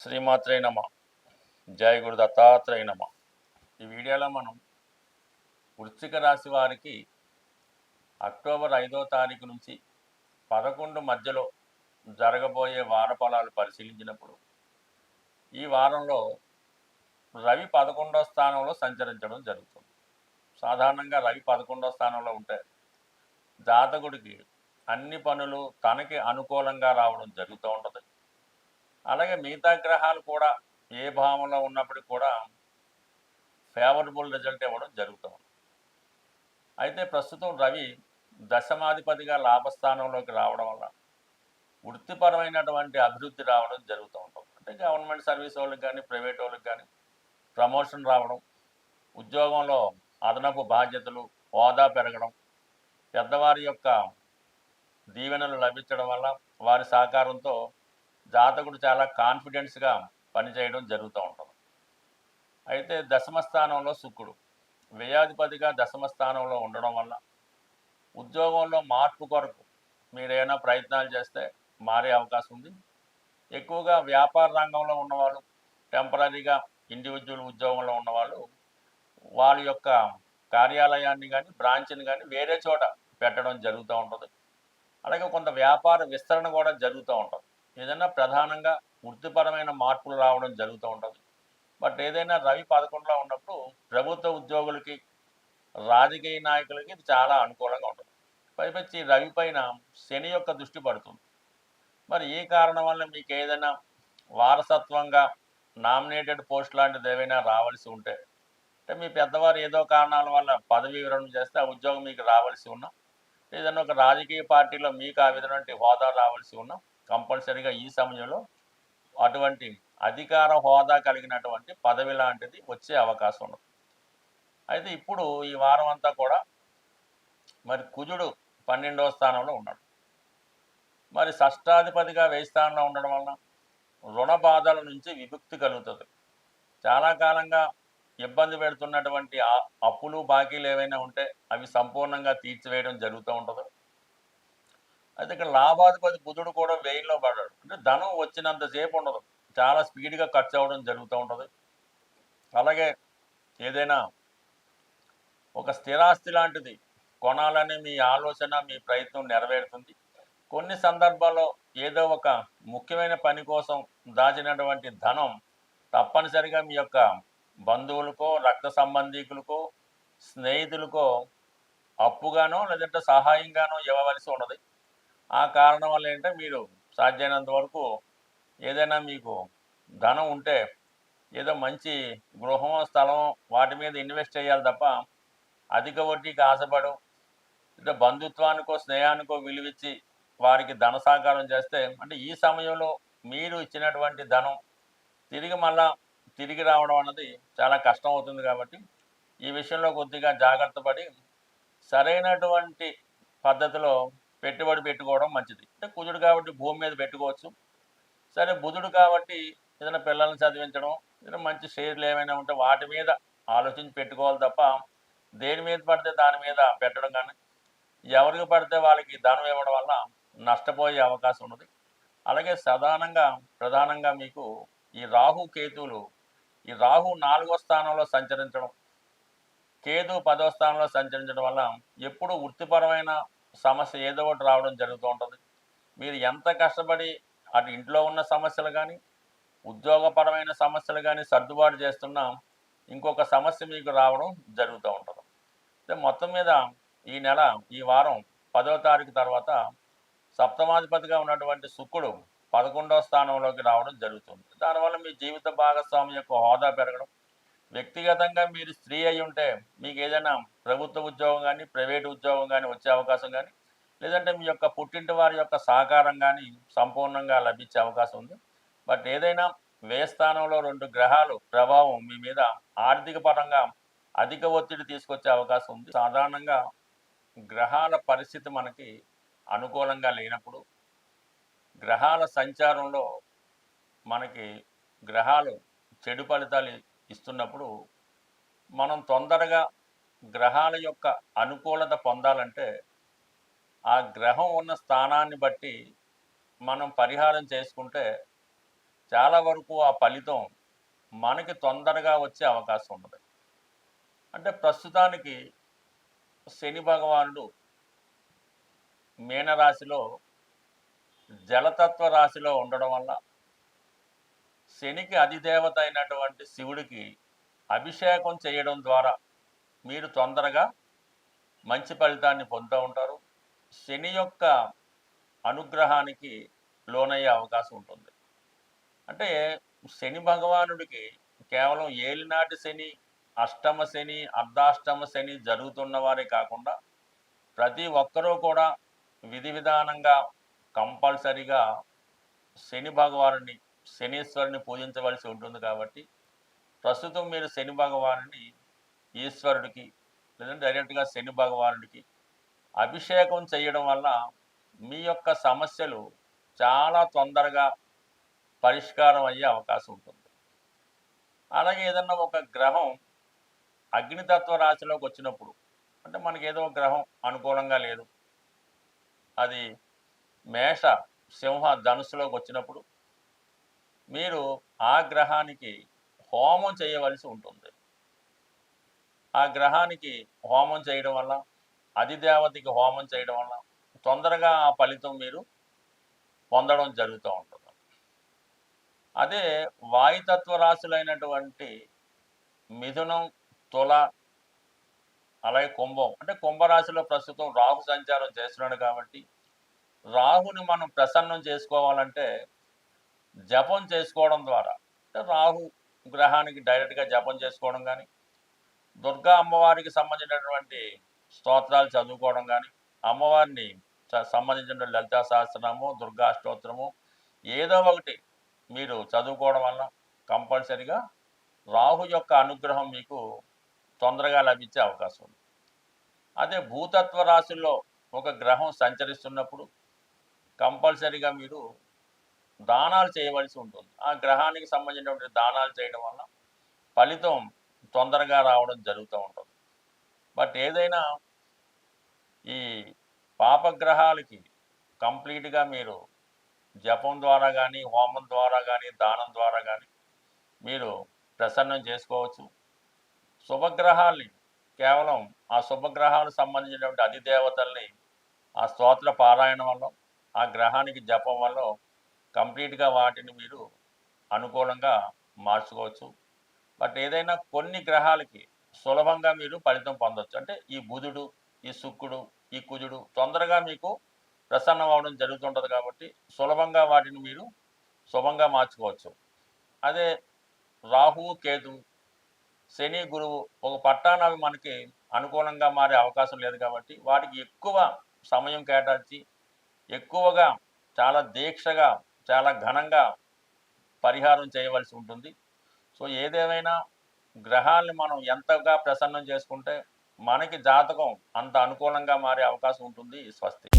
శ్రీమాత్రే నమ. జయ గురు దత్తాత్రేయ నమ. ఈ వీడియోలో మనం వృశ్చిక రాశి వారికి అక్టోబర్ 5వ తారీఖు నుంచి 11 మధ్యలో జరగబోయే వార ఫలాలు పరిశీలించినప్పుడు ఈ వారంలో రవి 11వ స్థానంలో సంచరించడం జరుగుతుంది. సాధారణంగా రవి 11వ స్థానంలో ఉంటే జాతకుడికి అన్ని పనులు తనకి అనుకూలంగా రావడం జరుగుతూ ఉంటుంది. అలాగే మిగతా గ్రహాలు కూడా ఏ భావంలో ఉన్నప్పటికీ కూడా ఫేవరబుల్ రిజల్ట్ ఇవ్వడం జరుగుతుంది. అయితే ప్రస్తుతం రవి దశమాధిపతిగా లాభస్థానంలోకి రావడం వల్ల వృత్తిపరమైనటువంటి అభివృద్ధి రావడం జరుగుతూ ఉంటుంది. అంటే గవర్నమెంట్ సర్వీస్ వాళ్ళకి కానీ ప్రైవేట్ వాళ్ళకి కానీ ప్రమోషన్ రావడం, ఉద్యోగంలో అదనపు బాధ్యతలు, హోదా పెరగడం, పెద్దవారి యొక్క దీవెనలు లభించడం వల్ల వారి సహకారంతో జాతకుడు చాలా కాన్ఫిడెన్స్గా పనిచేయడం జరుగుతూ ఉంటుంది. అయితే దశమ స్థానంలో శుక్రుడు వ్యయాధిపతిగా దశమ స్థానంలో ఉండడం వల్ల ఉద్యోగంలో మార్పు కొరకు మీరేమైనా ప్రయత్నాలు చేస్తే మారే అవకాశం ఉంది. ఎక్కువగా వ్యాపార రంగంలో ఉన్నవాళ్ళు, టెంపరీగా ఇండివిజువల్ ఉద్యోగంలో ఉన్నవాళ్ళు వాళ్ళ యొక్క కార్యాలయాన్ని కానీ బ్రాంచ్ని కానీ వేరే చోట పెట్టడం జరుగుతూ ఉంటుంది. అలాగే కొంత వ్యాపార విస్తరణ కూడా జరుగుతూ ఉంటుంది. ఏదైనా ప్రధానంగా వృత్తిపరమైన మార్పులు రావడం జరుగుతూ ఉంటుంది. బట్ ఏదైనా రవి 11లో ఉన్నప్పుడు ప్రభుత్వ ఉద్యోగులకి, రాజకీయ నాయకులకి ఇది చాలా అనుకూలంగా ఉంటుంది. పైపెచ్చి రవి పైన శని యొక్క దృష్టి పడుతుంది. మరి ఈ కారణం వల్ల మీకు ఏదైనా వారసత్వంగా నామినేటెడ్ పోస్ట్ లాంటిది ఏవైనా రావాల్సి ఉంటే, అంటే మీ పెద్దవారు ఏదో కారణాల వల్ల పదవీ విరమణ చేస్తే ఆ ఉద్యోగం మీకు రావాల్సి ఉన్నా, ఏదైనా ఒక రాజకీయ పార్టీలో మీకు ఆ విధమైన హోదా రావాల్సి ఉన్నా కంపల్సరీగా ఈ సమయంలో అటువంటి అధికార హోదా కలిగినటువంటి పదవి లాంటిది వచ్చే అవకాశం ఉంది. అయితే ఇప్పుడు ఈ వారం అంతా కూడా మరి కుజుడు 12వ స్థానంలో ఉన్నాడు. మరి షష్టాధిపతిగా 1000 స్థానంలో ఉండడం వలన రుణ బాధల నుంచి విముక్తి కలుగుతుంది. చాలా కాలంగా ఇబ్బంది పెడుతున్నటువంటి అప్పులు బాకీలు ఏవైనా ఉంటే అవి సంపూర్ణంగా తీర్చివేయడం జరుగుతూ ఉంటుంది. అయితే ఇక్కడ లాభాధిపతి బుధుడు కూడా 1000లో పడ్డాడు. అంటే ధనం వచ్చినంతసేపు ఉండదు, చాలా స్పీడ్గా ఖర్చు అవ్వడం జరుగుతూ ఉంటుంది. అలాగే ఏదైనా ఒక స్థిరాస్తి లాంటిది కొనాలని మీ ఆలోచన, మీ ప్రయత్నం నెరవేరుతుంది. కొన్ని సందర్భాల్లో ఏదో ఒక ముఖ్యమైన పని కోసం దాచినటువంటి ధనం తప్పనిసరిగా మీ యొక్క బంధువులకో, రక్త సంబంధీకులకో, స్నేహితులకో అప్పుగానో లేదంటే సహాయంగానో ఇవ్వవలసి ఉన్నది. ఆ కారణం వల్ల ఏంటంటే మీరు సాధ్యమైనంత వరకు ఏదైనా మీకు ధనం ఉంటే ఏదో మంచి గృహం, స్థలం వాటి మీద ఇన్వెస్ట్ చేయాలి తప్ప అధిక వడ్డీకి ఆశపడం, అంటే బంధుత్వానికో స్నేహానికో విలువిచ్చి వారికి ధన సహకారం చేస్తే అంటే ఈ సమయంలో మీరు ఇచ్చినటువంటి ధనం తిరిగి రావడం అన్నది చాలా కష్టం అవుతుంది. కాబట్టి ఈ విషయంలో కొద్దిగా జాగ్రత్త పడి సరైనటువంటి పద్ధతిలో పెట్టుబడి పెట్టుకోవడం మంచిది. అంటే కుజుడు కాబట్టి భూమి మీద పెట్టుకోవచ్చు. సరే బుధుడు కాబట్టి ఏదైనా పిల్లల్ని చదివించడం, ఏదైనా మంచి షేర్లు ఏమైనా ఉంటే వాటి మీద ఆలోచించి పెట్టుకోవాలి తప్ప దేని మీద పడితే దాని మీద పెట్టడం కానీ, ఎవరికి పడితే వాళ్ళకి ధనం ఇవ్వడం వల్ల నష్టపోయే అవకాశం ఉన్నది. అలాగే ప్రధానంగా మీకు ఈ రాహు 4వ స్థానంలో సంచరించడం, కేతు 10వ స్థానంలో సంచరించడం వల్ల ఎప్పుడు వృత్తిపరమైన సమస్య ఏదో ఒకటి రావడం జరుగుతూ ఉంటుంది. మీరు ఎంత కష్టపడి అటు ఇంట్లో ఉన్న సమస్యలు కానీ, ఉద్యోగపరమైన సమస్యలు కానీ సర్దుబాటు చేస్తున్నా ఇంకొక సమస్య మీకు రావడం జరుగుతూ ఉంటుంది. అయితే మొత్తం మీద ఈ వారం 10వ తారీఖు తర్వాత సప్తమాధిపతిగా ఉన్నటువంటి శుక్రుడు 11వ స్థానంలోకి రావడం జరుగుతుంది. దానివల్ల మీ జీవిత భాగస్వామి యొక్క హోదా పెరగడం, వ్యక్తిగతంగా మీరు స్త్రీ అయి ఉంటే మీకు ఏదైనా ప్రభుత్వ ఉద్యోగం కానీ ప్రైవేటు ఉద్యోగం కానీ వచ్చే అవకాశం కానీ, లేదంటే మీ యొక్క పుట్టింటి వారి యొక్క సహకారం కానీ సంపూర్ణంగా లభించే అవకాశం ఉంది. బట్ ఏదైనా వ్యయ స్థానంలో 2 గ్రహాలు ప్రభావం మీ మీద ఆర్థిక పరంగా అధిక ఒత్తిడి తీసుకొచ్చే అవకాశం ఉంది. సాధారణంగా గ్రహాల పరిస్థితి మనకి అనుకూలంగా లేనప్పుడు, గ్రహాల సంచారంలో మనకి గ్రహాలు చెడు ఫలితాలు ఇస్తున్నప్పుడు మనం తొందరగా గ్రహాల యొక్క అనుకూలత పొందాలంటే ఆ గ్రహం ఉన్న స్థానాన్ని బట్టి మనం పరిహారం చేసుకుంటే చాలా వరకు ఆ ఫలితం మనకి తొందరగా వచ్చే అవకాశం ఉన్నది. అంటే ప్రస్తుతానికి శని భగవానుడు మీనరాశిలో జలతత్వ రాశిలో ఉండడం వల్ల శనికి అధిదేవత అయినటువంటి శివుడికి అభిషేకం చేయడం ద్వారా మీరు తొందరగా మంచి ఫలితాన్ని పొందుతూ ఉంటారు. శని యొక్క అనుగ్రహానికి లోనయ్యే అవకాశం ఉంటుంది. అంటే శని భగవానుడికి కేవలం ఏలినాటి శని, అష్టమ శని, అర్ధాష్టమ శని జరుగుతున్న వారే కాకుండా ప్రతి ఒక్కరూ కూడా విధి విధానంగా కంపల్సరిగా శని భగవానుని, శనీశ్వరుని పూజించవలసి ఉంటుంది. కాబట్టి ప్రస్తుతం మీరు శని భగవానుని ఈశ్వరుడికి లేదంటే డైరెక్ట్గా శని భగవానుడికి అభిషేకం చేయడం వల్ల మీ యొక్క సమస్యలు చాలా తొందరగా పరిష్కారం అయ్యే అవకాశం ఉంటుంది. అలాగే ఏదన్నా ఒక గ్రహం అగ్నితత్వ రాశిలోకి వచ్చినప్పుడు, అంటే మనకి ఏదో ఒక గ్రహం అనుకూలంగా లేదు, అది మేష, సింహ, ధనుస్సులోకి వచ్చినప్పుడు మీరు ఆ గ్రహానికి హోమం చేయవలసి ఉంటుంది. ఆ గ్రహానికి హోమం చేయడం వల్ల, అధిదేవతకి హోమం చేయడం వల్ల తొందరగా ఆ ఫలితం మీరు పొందడం జరుగుతూ ఉంటుంది. అదే వాయుతత్వ రాశులైనటువంటి మిథునం, తుల, అలాగే కుంభం, అంటే కుంభరాశిలో ప్రస్తుతం రాహు సంచారం చేస్తున్నాడు. కాబట్టి రాహుని మనం ప్రసన్నం చేసుకోవాలంటే జపం చేసుకోవడం ద్వారా, అంటే రాహు గ్రహానికి డైరెక్ట్గా జపం చేసుకోవడం కానీ, దుర్గా అమ్మవారికి సంబంధించినటువంటి స్తోత్రాలు చదువుకోవడం కానీ, అమ్మవారిని సంబంధించిన లలితా సహస్రనామము, దుర్గా అష్టోత్తరము ఏదో ఒకటి మీరు చదువుకోవడం వల్ల కంపల్సరిగా రాహు యొక్క అనుగ్రహం మీకు తొందరగా లభించే అవకాశం ఉంది. అదే భూతత్వ రాశుల్లో ఒక గ్రహం సంచరిస్తున్నప్పుడు కంపల్సరిగా మీరు దానాలు చేయవలసి ఉంటుంది. ఆ గ్రహానికి సంబంధించినటువంటి దానాలు చేయడం వల్ల ఫలితం తొందరగా రావడం జరుగుతూ ఉంటుంది. బట్ ఏదైనా ఈ పాపగ్రహాలకి కంప్లీట్గా మీరు జపం ద్వారా కానీ, హోమం ద్వారా కానీ, దానం ద్వారా కానీ మీరు ప్రసన్నం చేసుకోవచ్చు. శుభగ్రహాల్ని కేవలం ఆ శుభగ్రహాలకు సంబంధించినటువంటి అధిదేవతల్ని ఆ స్తోత్ర పారాయణం వల్ల, ఆ గ్రహానికి జపం వల్ల కంప్లీట్గా వాటిని మీరు అనుకూలంగా మార్చుకోవచ్చు. బట్ ఏదైనా కొన్ని గ్రహాలకి సులభంగా మీరు ఫలితం పొందొచ్చు. అంటే ఈ బుధుడు, ఈ శుక్రుడు, ఈ కుజుడు తొందరగా మీకు ప్రసన్నం అవ్వడం జరుగుతుంటుంది. కాబట్టి సులభంగా వాటిని మీరు శుభంగా మార్చుకోవచ్చు. అదే రాహువు, కేతువు, శని, గురువు ఒక పట్టాన అవి మనకి అనుకూలంగా మారే అవకాశం లేదు. కాబట్టి వాటికి ఎక్కువ సమయం కేటాయించి ఎక్కువగా చాలా దీక్షగా చాలా ఘనంగా పరిహారం చేయవలసి ఉంటుంది. సో ఏదేమైనా గ్రహాల్ని మనం ఎంతగా ప్రసన్నం చేసుకుంటే మనకి జాతకం అంత అనుకూలంగా మారే అవకాశం ఉంటుంది. స్వస్తి.